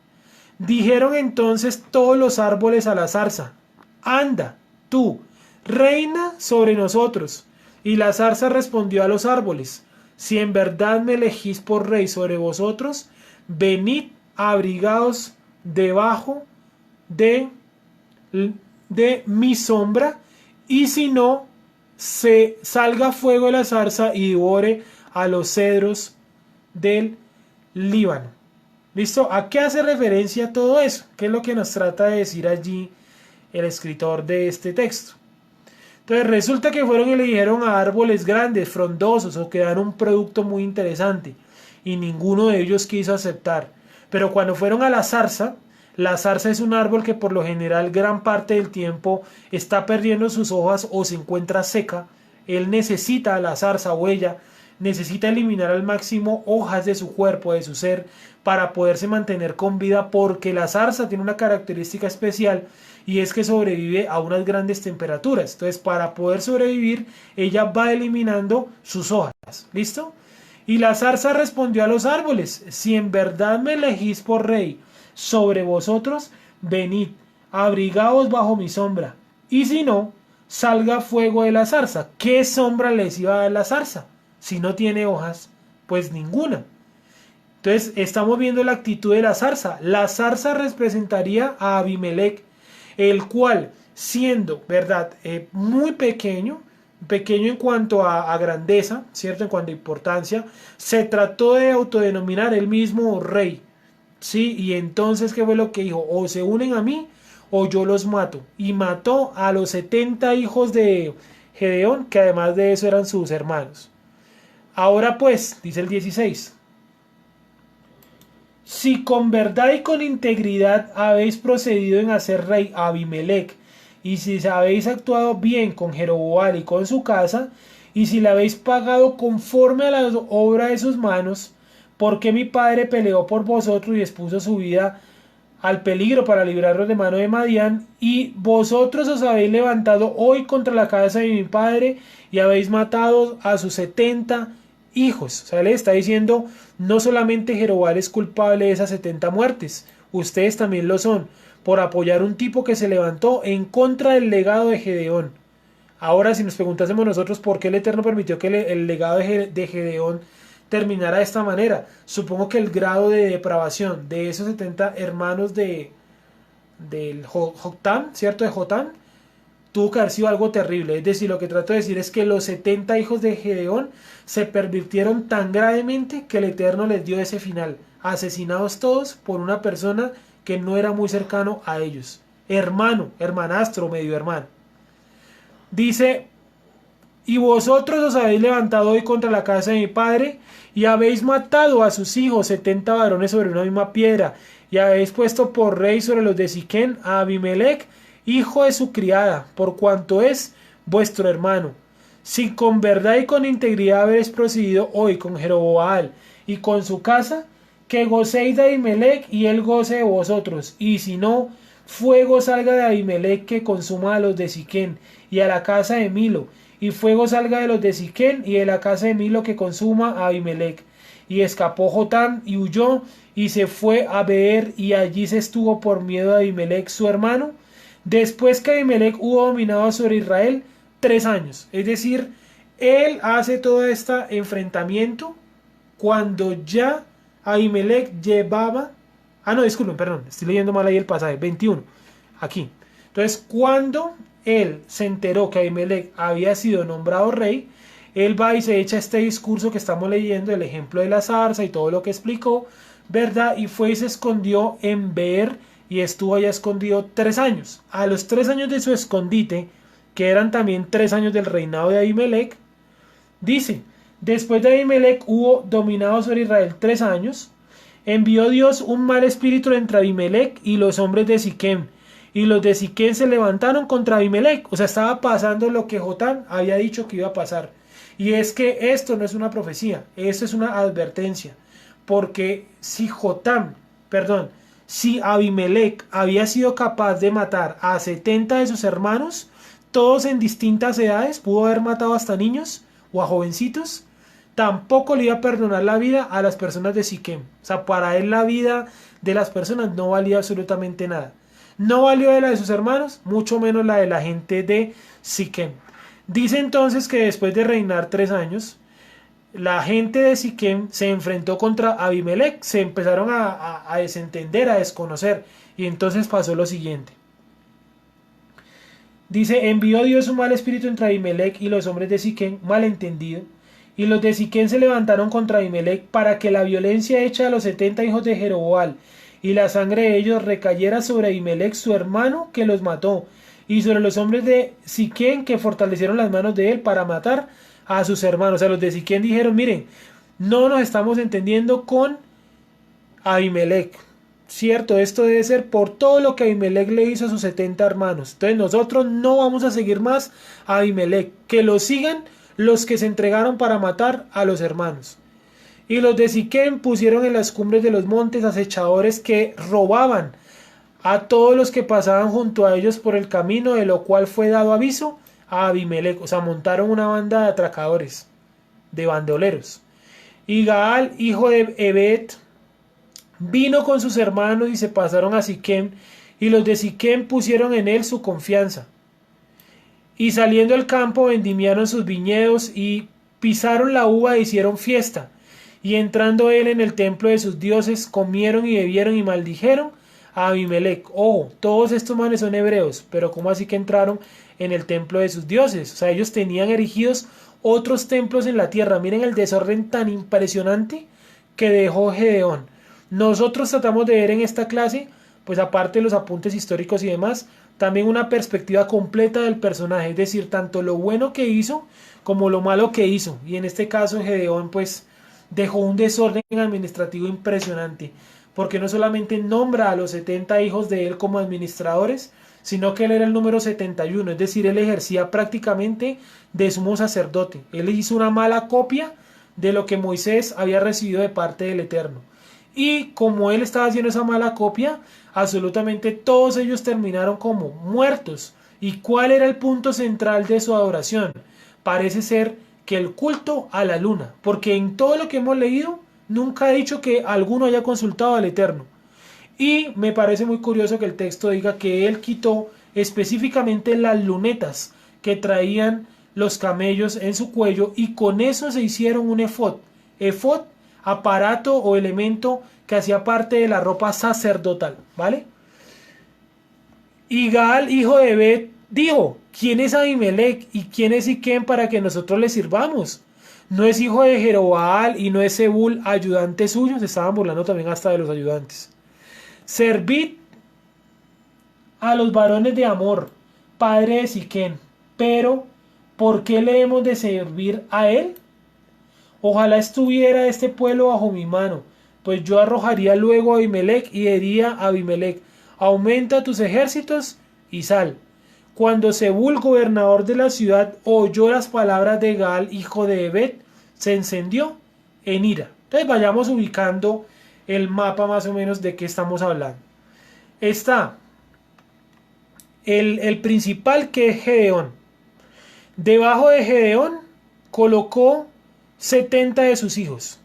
Dijeron entonces todos los árboles a la zarza: anda, tú, reina sobre nosotros. Y la zarza respondió a los árboles: si en verdad me elegís por rey sobre vosotros, venid, abrigaos debajo de, mi sombra, y si no, se salga fuego de la zarza y devore a los cedros del Líbano. ¿Listo? ¿A qué hace referencia todo eso? ¿Qué es lo que nos trata de decir allí el escritor de este texto? Entonces resulta que fueron y le dijeron a árboles grandes, frondosos o que dan un producto muy interesante, y ninguno de ellos quiso aceptar. Pero cuando fueron a la zarza es un árbol que por lo general gran parte del tiempo está perdiendo sus hojas o se encuentra seca. Él necesita, la zarza o ella necesita eliminar al máximo hojas de su cuerpo, de su ser, para poderse mantener con vida, porque la zarza tiene una característica especial, y es que sobrevive a unas grandes temperaturas. Entonces, para poder sobrevivir, ella va eliminando sus hojas. ¿Listo? Y la zarza respondió a los árboles: si en verdad me elegís por rey sobre vosotros, venid, abrigaos bajo mi sombra, y si no, salga fuego de la zarza. ¿Qué sombra les iba a dar la zarza? Si no tiene hojas, pues ninguna. Entonces estamos viendo la actitud de la zarza. La zarza representaría a Abimelech, el cual, siendo, ¿verdad?, muy pequeño en cuanto a grandeza, ¿cierto?, en cuanto a importancia, se trató de autodenominar él mismo rey, ¿sí? Y entonces, ¿qué fue lo que dijo? O se unen a mí o yo los mato. Y mató a los 70 hijos de Gedeón, que además de eso eran sus hermanos. Ahora pues, dice el 16, si con verdad y con integridad habéis procedido en hacer rey a Abimelech, y si habéis actuado bien con Jeroboam y con su casa, y si le habéis pagado conforme a la obra de sus manos, porque mi padre peleó por vosotros y expuso su vida al peligro para librarlos de mano de Madián, y vosotros os habéis levantado hoy contra la casa de mi padre y habéis matado a sus 70 hijos. O sea, le está diciendo, no solamente Jeroboam es culpable de esas 70 muertes, ustedes también lo son, por apoyar un tipo que se levantó en contra del legado de Gedeón. Ahora, si nos preguntásemos nosotros por qué el Eterno permitió que el legado de Gedeón terminara de esta manera, supongo que el grado de depravación de esos 70 hermanos del Jotam, ¿cierto?, de Jotam, tuvo que haber sido algo terrible. Es decir, lo que trato de decir es que los 70 hijos de Gedeón se pervirtieron tan gravemente que el Eterno les dio ese final, asesinados todos por una persona que no era muy cercano a ellos, hermano, hermanastro, medio hermano. Dice, y vosotros os habéis levantado hoy contra la casa de mi padre, y habéis matado a sus hijos 70 varones sobre una misma piedra, y habéis puesto por rey sobre los de Siquén a Abimelech, hijo de su criada, por cuanto es vuestro hermano. Si con verdad y con integridad habéis procedido hoy con Jeroboam y con su casa, que gocéis de Abimelech y él goce de vosotros, y si no, fuego salga de Abimelech que consuma a los de Siquén y a la casa de Milo, y fuego salga de los de Siquén y de la casa de Milo que consuma a Abimelech. Y escapó Jotam y huyó y se fue a Beer, y allí se estuvo por miedo a Abimelech su hermano, después que Abimelech hubo dominado sobre Israel 3 años. Es decir, él hace todo este enfrentamiento cuando ya Abimelech llevaba... disculpen, perdón, estoy leyendo mal ahí el pasaje, 21, aquí. Entonces, cuando él se enteró que Abimelech había sido nombrado rey, él va y se echa este discurso que estamos leyendo, el ejemplo de la zarza y todo lo que explicó, ¿verdad? Y fue y se escondió en Beer, y estuvo allá escondido 3 años. A los 3 años de su escondite, que eran también 3 años del reinado de Abimelech, dice, después de Abimelech hubo dominado sobre Israel 3 años, envió Dios un mal espíritu entre Abimelech y los hombres de Siquem, y los de Siquem se levantaron contra Abimelech. O sea, estaba pasando lo que Jotam había dicho que iba a pasar. Y es que esto no es una profecía, esto es una advertencia, porque si Abimelech había sido capaz de matar a 70 de sus hermanos, todos en distintas edades, pudo haber matado hasta niños o a jovencitos, tampoco le iba a perdonar la vida a las personas de Siquem. O sea, para él la vida de las personas no valía absolutamente nada. No valió de la de sus hermanos, mucho menos la de la gente de Siquem. Dice entonces que después de reinar 3 años, la gente de Siquem se enfrentó contra Abimelech, se empezaron a desentender, a desconocer, y entonces pasó lo siguiente. Dice, envió Dios un mal espíritu entre Abimelech y los hombres de Siquem, malentendido, y los de Siquem se levantaron contra Abimelech para que la violencia hecha a los 70 hijos de Jeroboam y la sangre de ellos recayera sobre Abimelech su hermano que los mató, y sobre los hombres de Siquem que fortalecieron las manos de él para matar a sus hermanos. O sea, los de Siquem dijeron, miren, no nos estamos entendiendo con Abimelech, cierto, esto debe ser por todo lo que Abimelech le hizo a sus 70 hermanos. Entonces nosotros no vamos a seguir más a Abimelech, que lo sigan los que se entregaron para matar a los hermanos. Y los de Siquem pusieron en las cumbres de los montes acechadores que robaban a todos los que pasaban junto a ellos por el camino, de lo cual fue dado aviso a Abimelech. O sea, montaron una banda de atracadores, de bandoleros. Y Gaal, hijo de Ebed, vino con sus hermanos y se pasaron a Siquem, y los de Siquem pusieron en él su confianza. Y saliendo al campo vendimiaron sus viñedos y pisaron la uva e hicieron fiesta. Y entrando él en el templo de sus dioses, comieron y bebieron y maldijeron a Abimelech. Ojo, todos estos manes son hebreos, pero ¿cómo así que entraron en el templo de sus dioses? O sea, ellos tenían erigidos otros templos en la tierra. Miren el desorden tan impresionante que dejó Gedeón. Nosotros tratamos de ver en esta clase, pues aparte de los apuntes históricos y demás, también una perspectiva completa del personaje, es decir, tanto lo bueno que hizo como lo malo que hizo. Y en este caso Gedeón pues dejó un desorden administrativo impresionante, porque no solamente nombra a los 70 hijos de él como administradores, sino que él era el número 71, es decir, él ejercía prácticamente de sumo sacerdote. Él hizo una mala copia de lo que Moisés había recibido de parte del Eterno. Y como él estaba haciendo esa mala copia, absolutamente todos ellos terminaron como muertos. ¿Y cuál era el punto central de su adoración? Parece ser que el culto a la luna, porque en todo lo que hemos leído, nunca ha dicho que alguno haya consultado al Eterno. Y me parece muy curioso que el texto diga que él quitó específicamente las lunetas que traían los camellos en su cuello, y con eso se hicieron un efod. Efod, aparato o elemento que hacía parte de la ropa sacerdotal, ¿vale? Y Gaal, hijo de Ebed, dijo, ¿quién es Abimelech y quién es Siquem para que nosotros le sirvamos? No es hijo de Jeroboam y no es Zebul ayudante suyo. Se estaban burlando también hasta de los ayudantes. Servid a los varones de Amor, padre de Siquem, pero ¿por qué le hemos de servir a él? Ojalá estuviera este pueblo bajo mi mano, pues yo arrojaría luego a Abimelech y diría a Abimelech, aumenta tus ejércitos y sal. Cuando Zebul, gobernador de la ciudad, oyó las palabras de Gaal, hijo de Ebed, se encendió en ira. Entonces vayamos ubicando el mapa más o menos de qué estamos hablando. Está el principal, que es Gedeón. Debajo de Gedeón colocó 70 de sus hijos.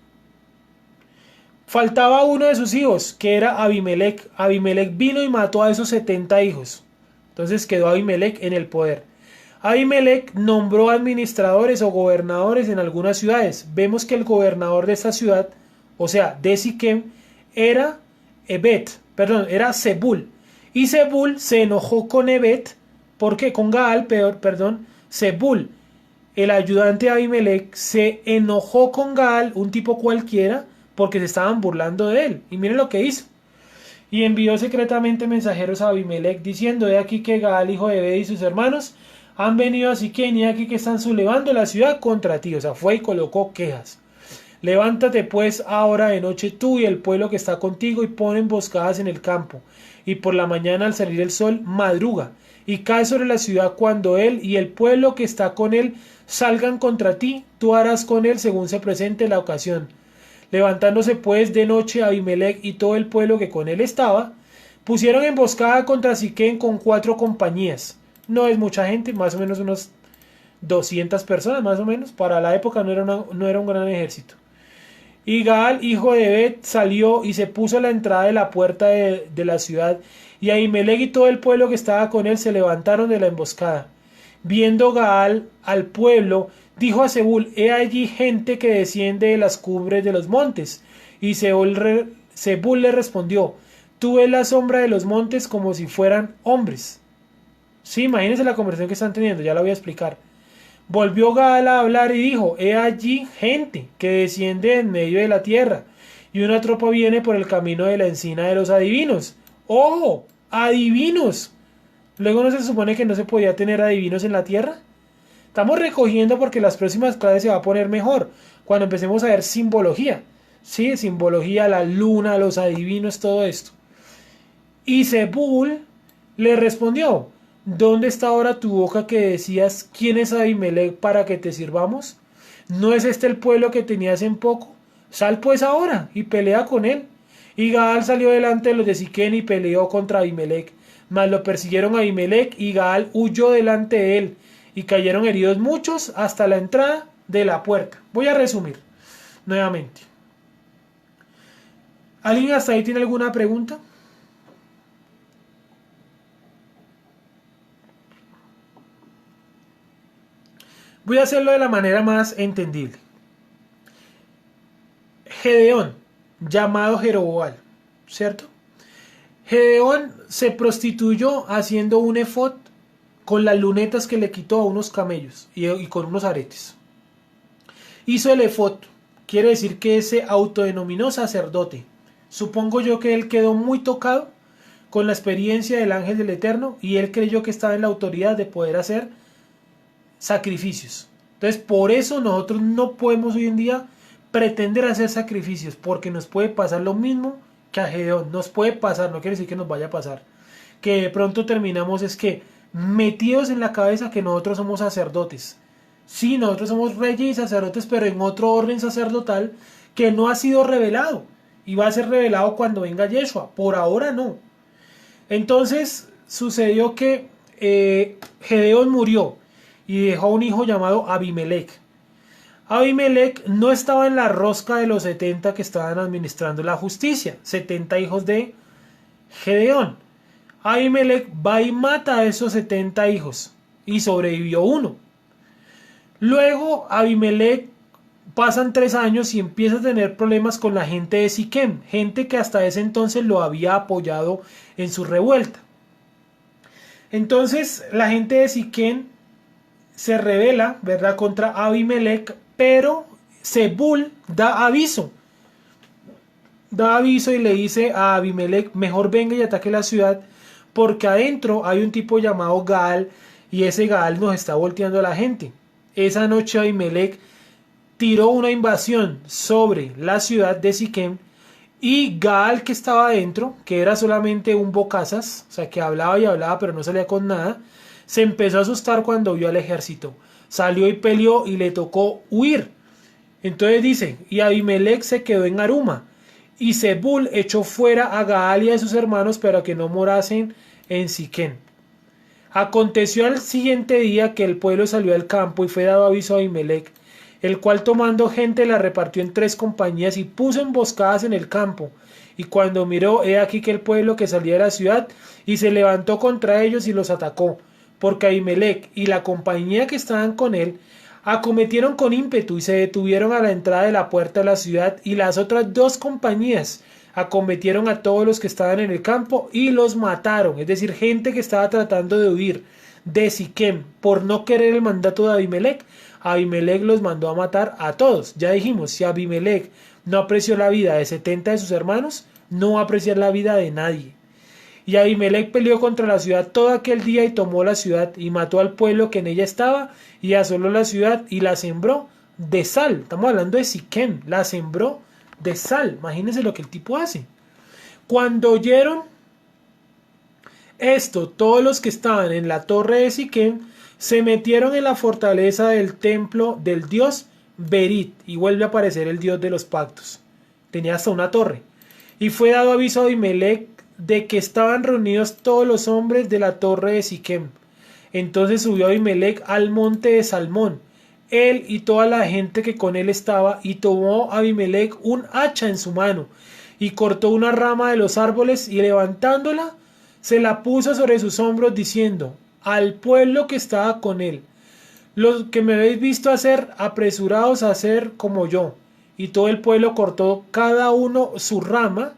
Faltaba uno de sus hijos, que era Abimelech. Abimelech vino y mató a esos 70 hijos. Entonces quedó Abimelech en el poder. Abimelech nombró administradores o gobernadores en algunas ciudades. Vemos que el gobernador de esta ciudad, o sea, de Siquem, era era Zebul. Y Zebul se enojó con Ebed, porque con Gaal, Zebul, el ayudante de Abimelech, se enojó con Gaal, un tipo cualquiera, porque se estaban burlando de él. Y miren lo que hizo. Y envió secretamente mensajeros a Abimelech, diciendo, he aquí que Gaal, hijo de Ebed, y sus hermanos han venido a Siquem, y aquí que están sublevando la ciudad contra ti. O sea, fue y colocó quejas. Levántate pues ahora de noche tú y el pueblo que está contigo, y pon emboscadas en el campo. Y por la mañana al salir el sol madruga, y cae sobre la ciudad cuando él y el pueblo que está con él salgan contra ti. Tú harás con él según se presente la ocasión. Levantándose pues de noche Abimelech y todo el pueblo que con él estaba, pusieron emboscada contra Siquem con 4 compañías. No es mucha gente, más o menos unos 200 personas más o menos. Para la época no era un gran ejército. Y Gaal, hijo de Ebed, salió y se puso a la entrada de la puerta de la ciudad. Y Ahimelech y todo el pueblo que estaba con él se levantaron de la emboscada. Viendo Gaal al pueblo, dijo a Zebul: he allí gente que desciende de las cumbres de los montes. Y Zebul le respondió: tú ves la sombra de los montes como si fueran hombres. Sí, imagínense la conversación que están teniendo, ya la voy a explicar. Volvió Gaal a hablar y dijo: he allí gente que desciende en medio de la tierra, y una tropa viene por el camino de la encina de los adivinos. ¡Ojo! ¡Adivinos! Luego, ¿no se supone que no se podía tener adivinos en la tierra? Estamos recogiendo porque las próximas clases se va a poner mejor, cuando empecemos a ver simbología. Sí, simbología, la luna, los adivinos, todo esto. Y Zebul le respondió: ¿dónde está ahora tu boca que decías: quién es Abimelech para que te sirvamos? ¿No es este el pueblo que tenías en poco? Sal pues ahora y pelea con él. Y Gaal salió delante de los de Siquén y peleó contra Abimelech. Mas lo persiguieron a Abimelech, y Gaal huyó delante de él, y cayeron heridos muchos hasta la entrada de la puerta. Voy a resumir nuevamente. ¿Alguien hasta ahí tiene alguna pregunta? Voy a hacerlo de la manera más entendible. Gedeón, llamado Jeroboam, ¿cierto? Gedeón se prostituyó haciendo un efod con las lunetas que le quitó a unos camellos y con unos aretes. Hizo el efod, quiere decir que se autodenominó sacerdote. Supongo yo que él quedó muy tocado con la experiencia del ángel del Eterno, y él creyó que estaba en la autoridad de poder hacer sacrificios. Entonces, por eso nosotros no podemos hoy en día pretender hacer sacrificios, porque nos puede pasar lo mismo que a Gedeón. Nos puede pasar, no quiere decir que nos vaya a pasar, que de pronto terminamos es que metidos en la cabeza que nosotros somos sacerdotes. Sí, nosotros somos reyes y sacerdotes, pero en otro orden sacerdotal que no ha sido revelado, y va a ser revelado cuando venga Yeshua. Por ahora no. Entonces sucedió que Gedeón murió y dejó un hijo llamado Abimelech. Abimelech no estaba en la rosca de los 70 que estaban administrando la justicia, 70 hijos de Gedeón. Abimelech va y mata a esos 70 hijos, y sobrevivió uno. Luego Abimelech, pasan 3 años y empieza a tener problemas con la gente de Siquem, gente que hasta ese entonces lo había apoyado en su revuelta. Entonces la gente de Siquem se rebela, ¿verdad?, contra Abimelech, pero Zebul da aviso y le dice a Abimelech: mejor venga y ataque la ciudad, porque adentro hay un tipo llamado Gaal, y ese Gaal nos está volteando a la gente. Esa noche Abimelech tiró una invasión sobre la ciudad de Siquem, y Gaal, que estaba adentro, que era solamente un bocazas, o sea, que hablaba y hablaba pero no salía con nada, se empezó a asustar cuando vio al ejército. Salió y peleó y le tocó huir. Entonces dice: y Abimelech se quedó en Aruma, y Zebul echó fuera a Gaal y a sus hermanos para que no morasen en Siquem. Aconteció al siguiente día que el pueblo salió al campo, y fue dado aviso a Abimelech, el cual, tomando gente, la repartió en 3 compañías y puso emboscadas en el campo. Y cuando miró, he aquí que el pueblo que salía de la ciudad, y se levantó contra ellos y los atacó, porque Abimelech y la compañía que estaban con él acometieron con ímpetu y se detuvieron a la entrada de la puerta de la ciudad, y las otras 2 compañías acometieron a todos los que estaban en el campo y los mataron. Es decir, gente que estaba tratando de huir de Siquem por no querer el mandato de Abimelech, Abimelech los mandó a matar a todos. Ya dijimos, si Abimelech no apreció la vida de 70 de sus hermanos, no va a apreciar la vida de nadie. Y Abimelech peleó contra la ciudad todo aquel día, y tomó la ciudad y mató al pueblo que en ella estaba, y asoló la ciudad y la sembró de sal. Estamos hablando de Siquem, la sembró de sal. Imagínense lo que el tipo hace. Cuando oyeron esto, todos los que estaban en la torre de Siquem se metieron en la fortaleza del templo del dios Berit, y vuelve a aparecer el dios de los pactos. Tenía hasta una torre. Y fue dado aviso a Abimelech de que estaban reunidos todos los hombres de la torre de Siquem. Entonces subió Abimelech al monte de Salmón, él y toda la gente que con él estaba, y tomó Abimelech un hacha en su mano, y cortó una rama de los árboles, y levantándola, se la puso sobre sus hombros, diciendo al pueblo que estaba con él: los que me habéis visto hacer, apresuraos a hacer como yo. Y todo el pueblo cortó cada uno su rama,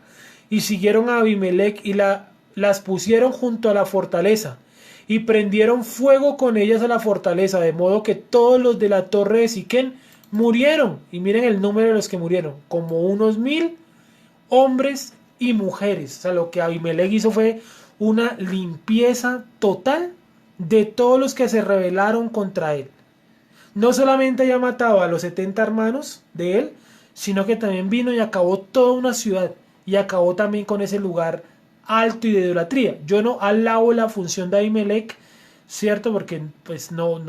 y siguieron a Abimelech, y las pusieron junto a la fortaleza, y prendieron fuego con ellas a la fortaleza, de modo que todos los de la torre de Siquén murieron. Y miren el número de los que murieron, como unos 1000 hombres y mujeres. O sea, lo que Abimelech hizo fue una limpieza total de todos los que se rebelaron contra él. No solamente había matado a los 70 hermanos de él, sino que también vino y acabó toda una ciudad, y acabó también con ese lugar alto y de idolatría. Yo no alabo la función de Abimelech, cierto, porque pues no,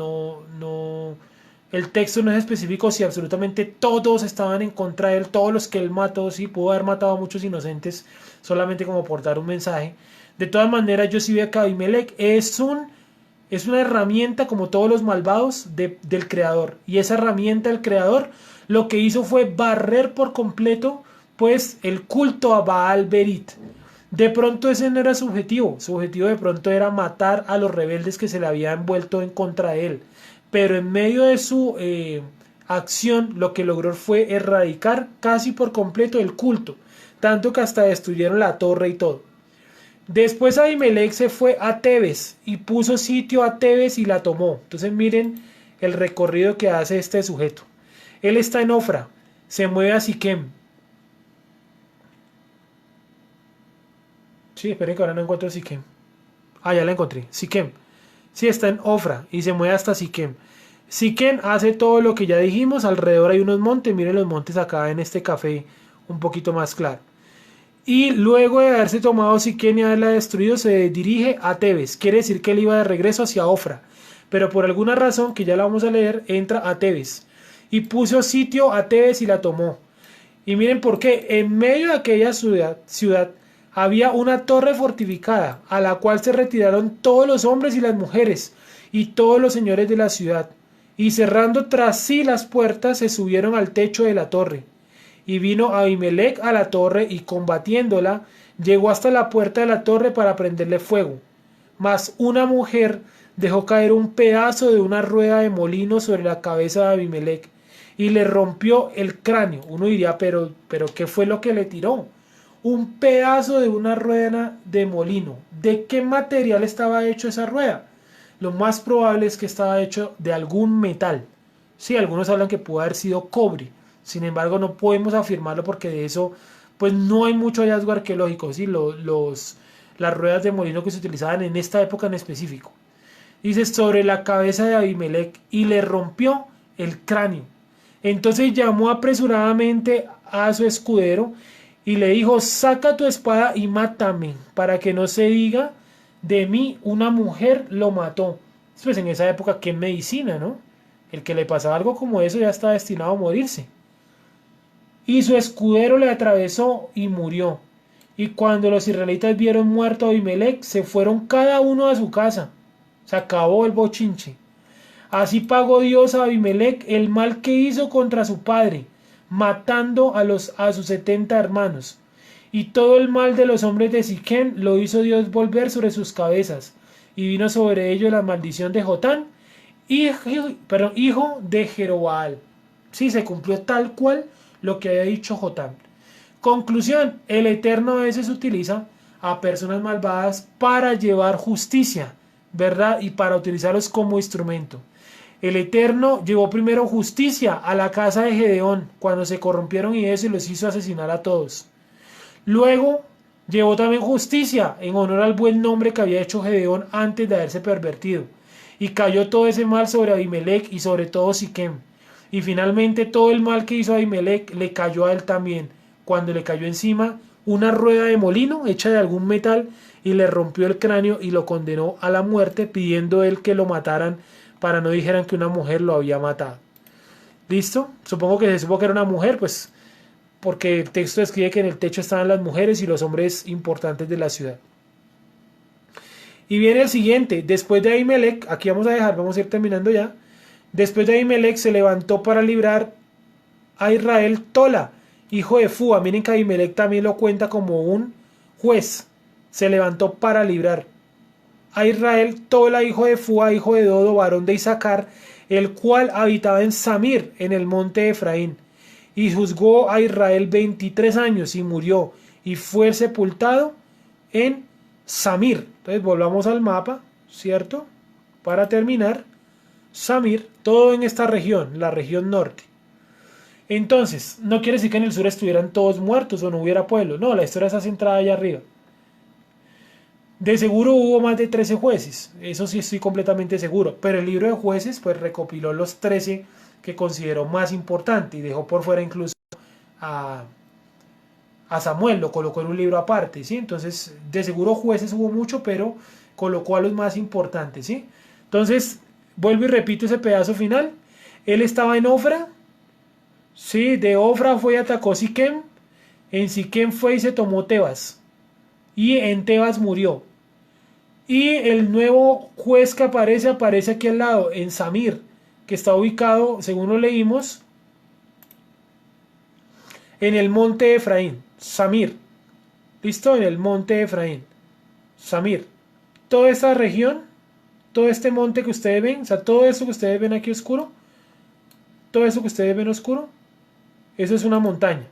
el texto no es específico si absolutamente todos estaban en contra de él, todos los que él mató. Sí, pudo haber matado a muchos inocentes solamente como por dar un mensaje. De todas maneras, yo sí veo que Abimelech es una herramienta, como todos los malvados, del creador. Y esa herramienta del creador lo que hizo fue barrer por completo pues el culto a Baal Berit. De pronto ese no era su objetivo de pronto era matar a los rebeldes que se le habían vuelto en contra de él. Pero en medio de su acción lo que logró fue erradicar casi por completo el culto, tanto que hasta destruyeron la torre y todo. Después Abimelech se fue a Tebes y puso sitio a Tebes y la tomó. Entonces miren el recorrido que hace este sujeto. Él está en Ofra, se mueve a Siquem. Sí, esperen que ahora no encuentro Siquem. Ah, ya la encontré, Siquem. Sí, está en Ofra y se mueve hasta Siquem. Siquem hace todo lo que ya dijimos. Alrededor hay unos montes, miren los montes acá en este café un poquito más claro. Y luego de haberse tomado Siquem y haberla destruido, se dirige a Tebes. Quiere decir que él iba de regreso hacia Ofra. Pero por alguna razón, que ya la vamos a leer, entra a Tebes. Y puso sitio a Tebes y la tomó. Y miren por qué. En medio de aquella ciudad había una torre fortificada, a la cual se retiraron todos los hombres y las mujeres, y todos los señores de la ciudad. Y cerrando tras sí las puertas, se subieron al techo de la torre. Y vino Abimelech a la torre, y combatiéndola, llegó hasta la puerta de la torre para prenderle fuego. Mas una mujer dejó caer un pedazo de una rueda de molino sobre la cabeza de Abimelech, y le rompió el cráneo. Uno diría, pero ¿qué fue lo que le tiró? Un pedazo de una rueda de molino. ¿De qué material estaba hecho esa rueda? Lo más probable es que estaba hecho de algún metal. Sí, algunos hablan que pudo haber sido cobre. Sin embargo, no podemos afirmarlo porque de eso pues no hay mucho hallazgo arqueológico. ¿Sí? Las ruedas de molino que se utilizaban en esta época en específico. Dice, sobre la cabeza de Abimelech, y le rompió el cráneo. Entonces llamó apresuradamente a su escudero y le dijo: saca tu espada y mátame, para que no se diga de mí, una mujer lo mató. Pues en esa época, ¿qué medicina, no? El que le pasaba algo como eso ya estaba destinado a morirse. Y su escudero le atravesó y murió. Y cuando los israelitas vieron muerto a Abimelech, se fueron cada uno a su casa. Se acabó el bochinche. Así pagó Dios a Abimelech el mal que hizo contra su padre, matando a sus 70 hermanos. Y todo el mal de los hombres de Siquem lo hizo Dios volver sobre sus cabezas. Y vino sobre ellos la maldición de Jotán, hijo de Jerobaal. Sí, se cumplió tal cual lo que había dicho Jotán. Conclusión: el Eterno a veces utiliza a personas malvadas para llevar justicia, ¿verdad? Y para utilizarlos como instrumento. El Eterno llevó primero justicia a la casa de Gedeón cuando se corrompieron y eso, y los hizo asesinar a todos. Luego llevó también justicia en honor al buen nombre que había hecho Gedeón antes de haberse pervertido. Y cayó todo ese mal sobre Abimelech y sobre todo Siquem. Y finalmente todo el mal que hizo Abimelech le cayó a él también, cuando le cayó encima una rueda de molino hecha de algún metal y le rompió el cráneo y lo condenó a la muerte, pidiendo él que lo mataran para no dijeran que una mujer lo había matado. ¿Listo? Supongo que se supo que era una mujer, pues porque el texto describe que en el techo estaban las mujeres y los hombres importantes de la ciudad. Y viene el siguiente, después de Ahimelech, aquí vamos a dejar, vamos a ir terminando ya. Después de Ahimelech se levantó para librar a Israel Tola, hijo de Fua. Miren que Ahimelech también lo cuenta como un juez. Se levantó para librar a Israel Tola, hijo de Fua, hijo de Dodo, varón de Isaacar, el cual habitaba en Samir, en el monte de Efraín. Y juzgó a Israel 23 años y murió, y fue sepultado en Samir. Entonces volvamos al mapa, ¿cierto? Para terminar, Samir, todo en esta región, la región norte. Entonces, no quiere decir que en el sur estuvieran todos muertos o no hubiera pueblo. No, la historia está centrada allá arriba. De seguro hubo más de 13 jueces, eso sí estoy completamente seguro, pero el libro de jueces pues recopiló los 13 que consideró más importante y dejó por fuera incluso a, a Samuel, lo colocó en un libro aparte, ¿sí? Entonces, de seguro jueces hubo mucho, pero colocó a los más importantes, ¿sí? Entonces, vuelvo y repito ese pedazo final. Él estaba en Ofra, ¿sí? De Ofra fue y atacó Siquem, en Siquem fue y se tomó Tebas, y en Tebas murió. Y el nuevo juez que aparece aquí al lado, en Samir, que está ubicado, según lo leímos, en el monte de Efraín. Samir. ¿Listo? En el monte de Efraín. Samir. Toda esta región, todo este monte que ustedes ven, o sea, todo eso que ustedes ven aquí oscuro, todo eso que ustedes ven oscuro, eso es una montaña.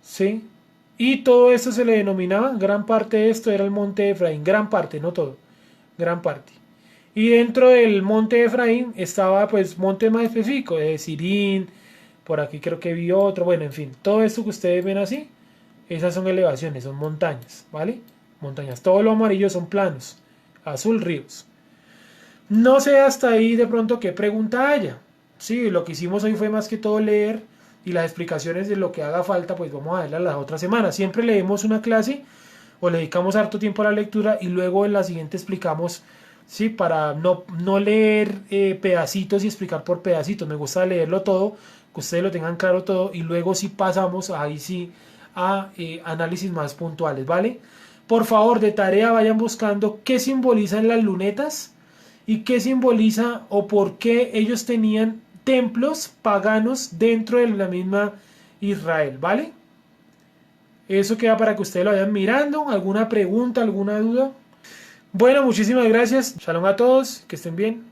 ¿Sí? Y todo esto se le denominaba, gran parte de esto era el monte de Efraín, gran parte, no todo, gran parte. Y dentro del monte de Efraín estaba pues monte más específico, de Sirín, por aquí creo que vi otro, bueno, en fin, todo esto que ustedes ven así, esas son elevaciones, son montañas, ¿vale? Montañas, todo lo amarillo son planos, azul ríos. No sé hasta ahí de pronto qué pregunta haya. Sí, lo que hicimos hoy fue más que todo leer y las explicaciones de lo que haga falta, pues vamos a verlas la otra semana. Siempre leemos una clase o le dedicamos harto tiempo a la lectura y luego en la siguiente explicamos, sí, para no leer pedacitos y explicar por pedacitos. Me gusta leerlo todo, que ustedes lo tengan claro todo y luego sí pasamos ahí sí a análisis más puntuales, ¿vale? Por favor, de tarea vayan buscando qué simbolizan las lunetas y qué simboliza o por qué ellos tenían templos paganos dentro de la misma Israel, ¿vale? Eso queda para que ustedes lo vayan mirando. ¿Alguna pregunta, alguna duda? Bueno, muchísimas gracias. Shalom a todos, que estén bien.